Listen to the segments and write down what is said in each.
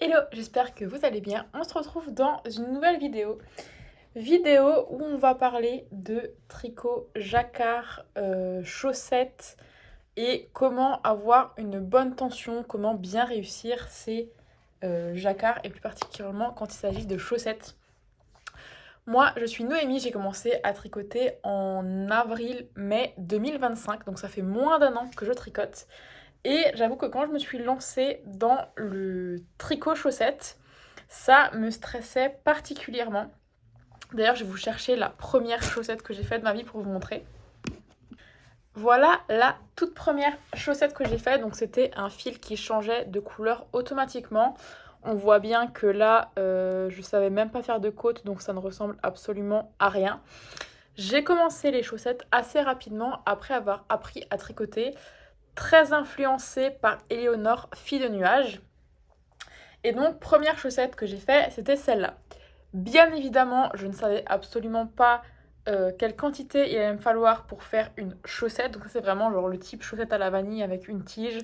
Hello, j'espère que vous allez bien. On se retrouve dans une nouvelle vidéo où on va parler de tricot, jacquard, chaussettes et comment avoir une bonne tension, comment bien réussir ces jacquards et plus particulièrement quand il s'agit de chaussettes. Moi, je suis Noémie, j'ai commencé à tricoter en avril-mai 2025, donc ça fait moins d'un an que je tricote. Et j'avoue que quand je me suis lancée dans le tricot chaussette, ça me stressait particulièrement. D'ailleurs, je vais vous chercher la première chaussette que j'ai faite de ma vie pour vous montrer. Voilà la toute première chaussette que j'ai faite. Donc c'était un fil qui changeait de couleur automatiquement. On voit bien que là, je savais même pas faire de côte, donc ça ne ressemble absolument à rien. J'ai commencé les chaussettes assez rapidement après avoir appris à tricoter, très influencée par Éléonore, fille de nuages. Et donc, première chaussette que j'ai fait, c'était celle-là. Bien évidemment, je ne savais absolument pas quelle quantité il allait me falloir pour faire une chaussette. Donc, c'est vraiment genre le type chaussette à la vanille avec une tige,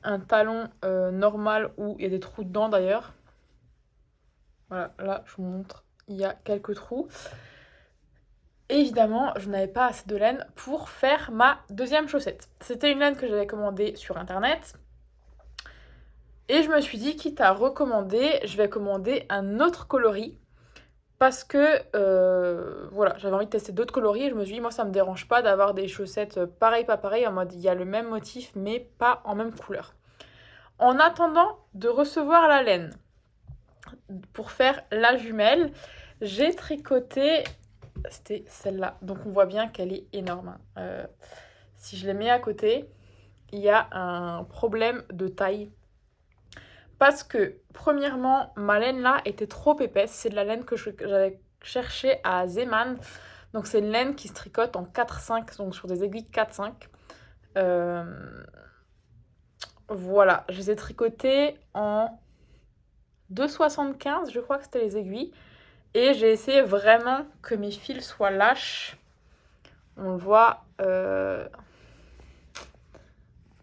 un talon normal où il y a des trous dedans d'ailleurs. Voilà, là, je vous montre, il y a quelques trous. Et évidemment, je n'avais pas assez de laine pour faire ma deuxième chaussette. C'était une laine que j'avais commandée sur internet. Et je me suis dit, quitte à recommander, je vais commander un autre coloris. Parce que voilà, j'avais envie de tester d'autres coloris et je me suis dit, moi ça me dérange pas d'avoir des chaussettes pareil, pas pareil, en mode il y a le même motif mais pas en même couleur. En attendant de recevoir la laine pour faire la jumelle, j'ai tricoté, c'était celle-là, donc on voit bien qu'elle est énorme. Si je les mets à côté, il y a un problème de taille. Parce que, premièrement, ma laine là était trop épaisse. C'est de la laine que j'avais cherché à Zeman. Donc, c'est une laine qui se tricote en 4-5, donc sur des aiguilles 4-5. Euh, Voilà, je les ai tricotées en 2,75, je crois que c'était les aiguilles. Et j'ai essayé vraiment que mes fils soient lâches. On le voit, ouais,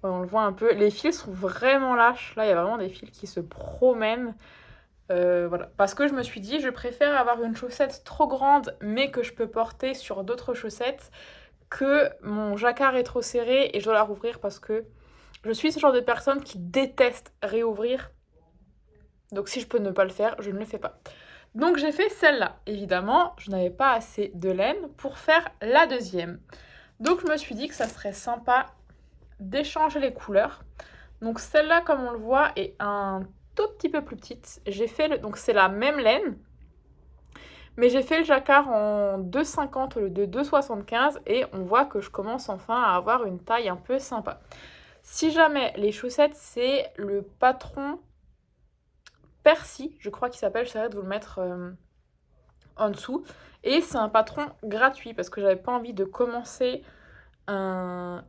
on le voit un peu. Les fils sont vraiment lâches. Là, il y a vraiment des fils qui se promènent. Voilà. Parce que je me suis dit, je préfère avoir une chaussette trop grande, mais que je peux porter sur d'autres chaussettes, que mon jacquard est trop serré et je dois la rouvrir parce que je suis ce genre de personne qui déteste réouvrir. Donc si je peux ne pas le faire, je ne le fais pas. Donc j'ai fait celle-là. Évidemment, je n'avais pas assez de laine pour faire la deuxième. Donc je me suis dit que ça serait sympa d'échanger les couleurs. Donc celle-là, comme on le voit, est un tout petit peu plus petite. J'ai fait donc c'est la même laine, mais j'ai fait le jacquard en 2,50 au lieu de 2,75 et on voit que je commence enfin à avoir une taille un peu sympa. Si jamais les chaussettes, c'est le patron Percy, je crois qu'il s'appelle, j'essaierai de vous le mettre en dessous. Et c'est un patron gratuit parce que j'avais pas envie de commencer un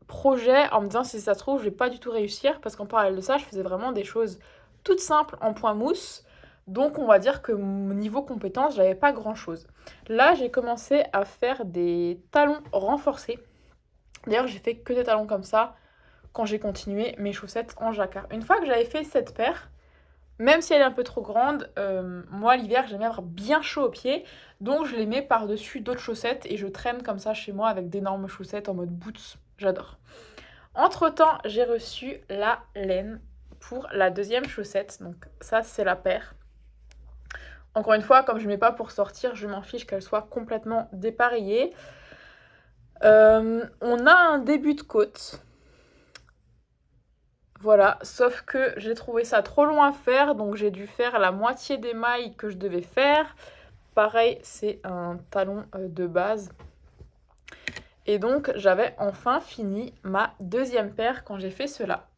projet en me disant si ça se trouve je vais pas du tout réussir parce qu'en parallèle de ça je faisais vraiment des choses toutes simples en point mousse, donc on va dire que mon niveau compétence j'avais pas grand chose. Là j'ai commencé à faire des talons renforcés, d'ailleurs j'ai fait que des talons comme ça quand j'ai continué mes chaussettes en jacquard. Une fois que j'avais fait cette paire, même si elle est un peu trop grande, moi l'hiver j'aime bien avoir bien chaud aux pieds, donc je les mets par-dessus d'autres chaussettes et je traîne comme ça chez moi avec d'énormes chaussettes en mode boots, j'adore. Entre-temps, j'ai reçu la laine pour la deuxième chaussette, donc ça c'est la paire. Encore une fois, comme je ne mets pas pour sortir, je m'en fiche qu'elle soit complètement dépareillée. On a un début de côte. Voilà, sauf que j'ai trouvé ça trop long à faire, donc j'ai dû faire la moitié des mailles que je devais faire. Pareil, c'est un talon de base. Et donc, j'avais enfin fini ma deuxième paire quand j'ai fait cela.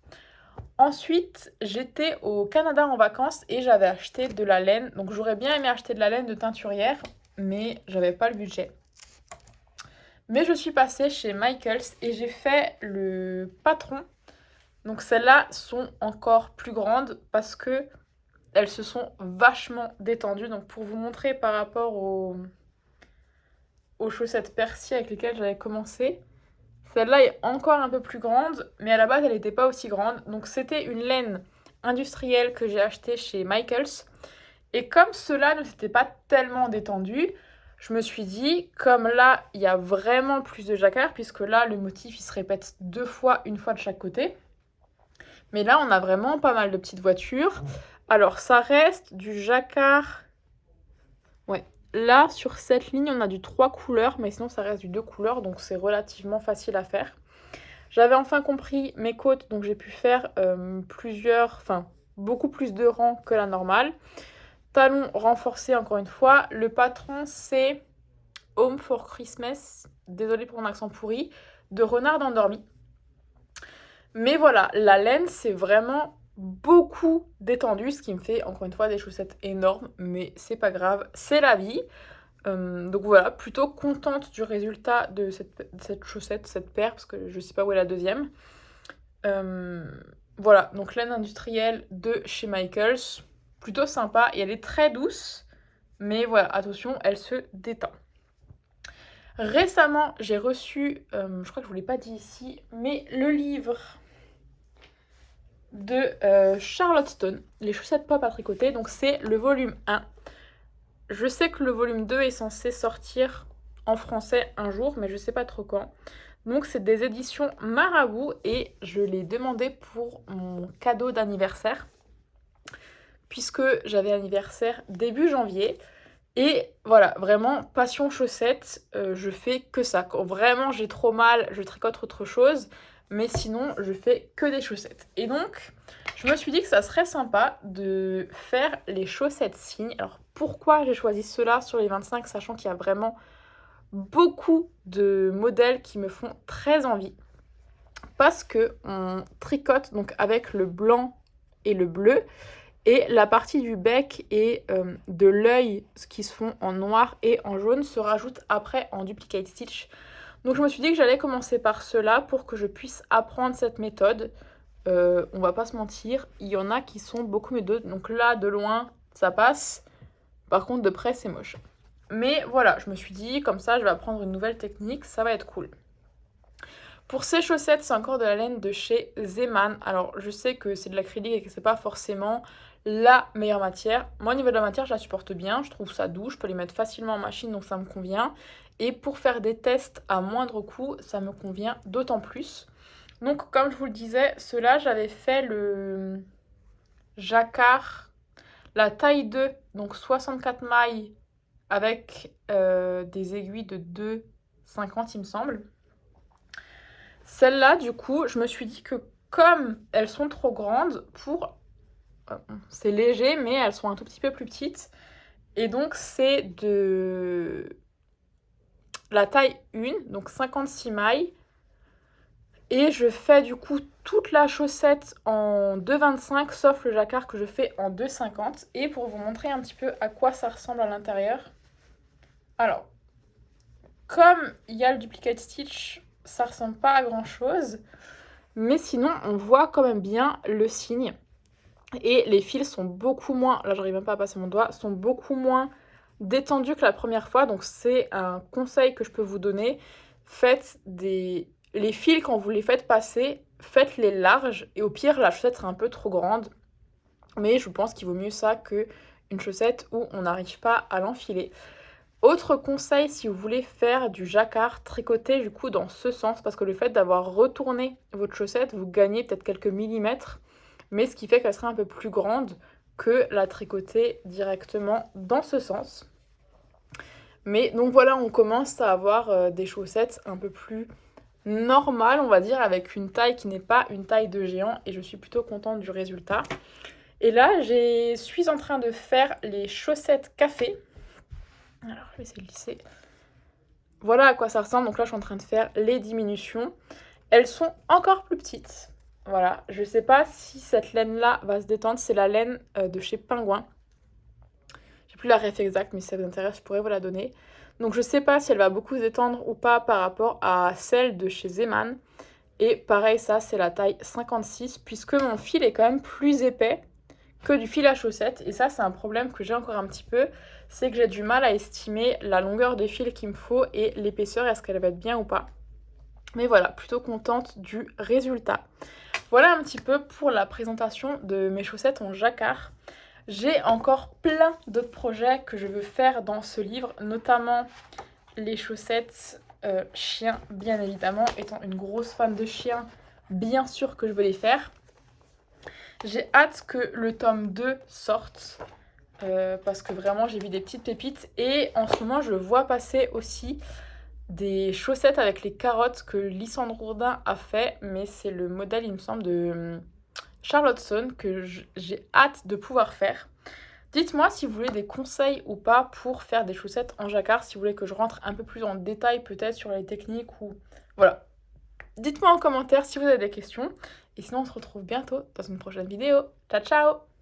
Ensuite, j'étais au Canada en vacances et j'avais acheté de la laine. Donc, j'aurais bien aimé acheter de la laine de teinturière, mais j'avais pas le budget. Mais je suis passée chez Michaels et j'ai fait le patron. Donc celles-là sont encore plus grandes parce que elles se sont vachement détendues. Donc pour vous montrer par rapport aux chaussettes Percy avec lesquelles j'avais commencé, celle-là est encore un peu plus grande, mais à la base elle n'était pas aussi grande. Donc c'était une laine industriels que j'ai achetés chez Michaels. Et comme ceux-là ne s'étaient pas tellement détendus, je me suis dit, comme là, il y a vraiment plus de jacquard, puisque là, le motif, il se répète 2 fois, une fois de chaque côté. Mais là, on a vraiment pas mal de petites voitures. Alors, ça reste du jacquard. Ouais. Là, sur cette ligne, on a du 3 couleurs, mais sinon, ça reste du 2 couleurs, donc c'est relativement facile à faire. J'avais enfin compris mes côtes, donc j'ai pu faire beaucoup plus de rangs que la normale. Talons renforcés, encore une fois. Le patron, c'est Home for Christmas, désolée pour mon accent pourri, de Renard endormi. Mais voilà, la laine, c'est vraiment beaucoup détendu, ce qui me fait, encore une fois, des chaussettes énormes, mais c'est pas grave, c'est la vie. Donc voilà, plutôt contente du résultat de cette chaussette, cette paire, parce que je sais pas où est la deuxième. Voilà, donc laine industrielle de chez Michaels, plutôt sympa, et elle est très douce, mais voilà, attention, elle se détend. Récemment, j'ai reçu, je crois que je vous l'ai pas dit ici, mais le livre de Charlotte Stone, les chaussettes pop à tricoter, donc c'est le volume 1. Je sais que le volume 2 est censé sortir en français un jour, mais je sais pas trop quand. Donc c'est des éditions Marabout et je l'ai demandé pour mon cadeau d'anniversaire, puisque j'avais anniversaire début janvier. Et voilà, vraiment, passion chaussettes, je fais que ça. Quand vraiment j'ai trop mal, je tricote autre chose, mais sinon je fais que des chaussettes. Et donc, je me suis dit que ça serait sympa de faire les chaussettes signes. Alors pourquoi j'ai choisi ceux-là sur les 25, sachant qu'il y a vraiment beaucoup de modèles qui me font très envie. Parce que on tricote donc avec le blanc et le bleu. Et la partie du bec et de l'œil, ce qui se font en noir et en jaune, se rajoute après en duplicate stitch. Donc je me suis dit que j'allais commencer par cela pour que je puisse apprendre cette méthode. On va pas se mentir, il y en a qui sont beaucoup mieux d'autres. Donc là, de loin, ça passe. Par contre, de près, c'est moche. Mais voilà, je me suis dit, comme ça, je vais apprendre une nouvelle technique, ça va être cool. Pour ces chaussettes, c'est encore de la laine de chez Zeman. Alors, je sais que c'est de l'acrylique et que c'est pas forcément la meilleure matière. Moi, au niveau de la matière, je la supporte bien. Je trouve ça doux. Je peux les mettre facilement en machine, donc ça me convient. Et pour faire des tests à moindre coût, ça me convient d'autant plus. Donc, comme je vous le disais, ceux-là, j'avais fait le jacquard, la taille 2, donc 64 mailles avec des aiguilles de 2,50 il me semble. Celles-là, du coup, je me suis dit que comme elles sont trop grandes pour... c'est léger, mais elles sont un tout petit peu plus petites. Et donc, c'est de la taille 1, donc 56 mailles. Et je fais du coup toute la chaussette en 2,25, sauf le jacquard que je fais en 2,50. Et pour vous montrer un petit peu à quoi ça ressemble à l'intérieur. Alors, comme il y a le duplicate stitch, ça ressemble pas à grand chose. Mais sinon, on voit quand même bien le signe. Et les fils sont beaucoup moins, là j'arrive même pas à passer mon doigt, sont beaucoup moins détendus que la première fois. Donc c'est un conseil que je peux vous donner. Les fils, quand vous les faites passer, faites-les larges. Et au pire, la chaussette sera un peu trop grande. Mais je pense qu'il vaut mieux ça qu'une chaussette où on n'arrive pas à l'enfiler. Autre conseil, si vous voulez faire du jacquard, tricoter du coup dans ce sens, parce que le fait d'avoir retourné votre chaussette, vous gagnez peut-être quelques millimètres, mais ce qui fait qu'elle sera un peu plus grande que la tricoter directement dans ce sens. Mais donc voilà, on commence à avoir des chaussettes un peu plus normales, on va dire, avec une taille qui n'est pas une taille de géant, et je suis plutôt contente du résultat. Et là, je suis en train de faire les chaussettes café. Alors, je vais essayer de lisser. Voilà à quoi ça ressemble. Donc là, je suis en train de faire les diminutions. Elles sont encore plus petites. Voilà, je sais pas si cette laine-là va se détendre. C'est la laine de chez Pingouin. J'ai plus la ref exacte, mais si ça vous intéresse, je pourrais vous la donner. Donc je sais pas si elle va beaucoup se détendre ou pas par rapport à celle de chez Zeman. Et pareil, ça, c'est la taille 56, puisque mon fil est quand même plus épais que du fil à chaussettes. Et ça, c'est un problème que j'ai encore un petit peu. C'est que j'ai du mal à estimer la longueur de fil qu'il me faut et l'épaisseur, est-ce qu'elle va être bien ou pas. Mais voilà, plutôt contente du résultat. Voilà un petit peu pour la présentation de mes chaussettes en jacquard. J'ai encore plein d'autres projets que je veux faire dans ce livre, notamment les chaussettes chiens, bien évidemment. Étant une grosse fan de chiens, bien sûr que je veux les faire. J'ai hâte que le tome 2 sorte, parce que vraiment j'ai vu des petites pépites. Et en ce moment, je vois passer aussi des chaussettes avec les carottes que Lysandre Rourdin a fait, mais c'est le modèle, il me semble, de Charlottesville que j'ai hâte de pouvoir faire. Dites-moi si vous voulez des conseils ou pas pour faire des chaussettes en jacquard, si vous voulez que je rentre un peu plus en détail peut-être sur les techniques ou... Voilà. Dites-moi en commentaire si vous avez des questions. Et sinon, on se retrouve bientôt dans une prochaine vidéo. Ciao, ciao!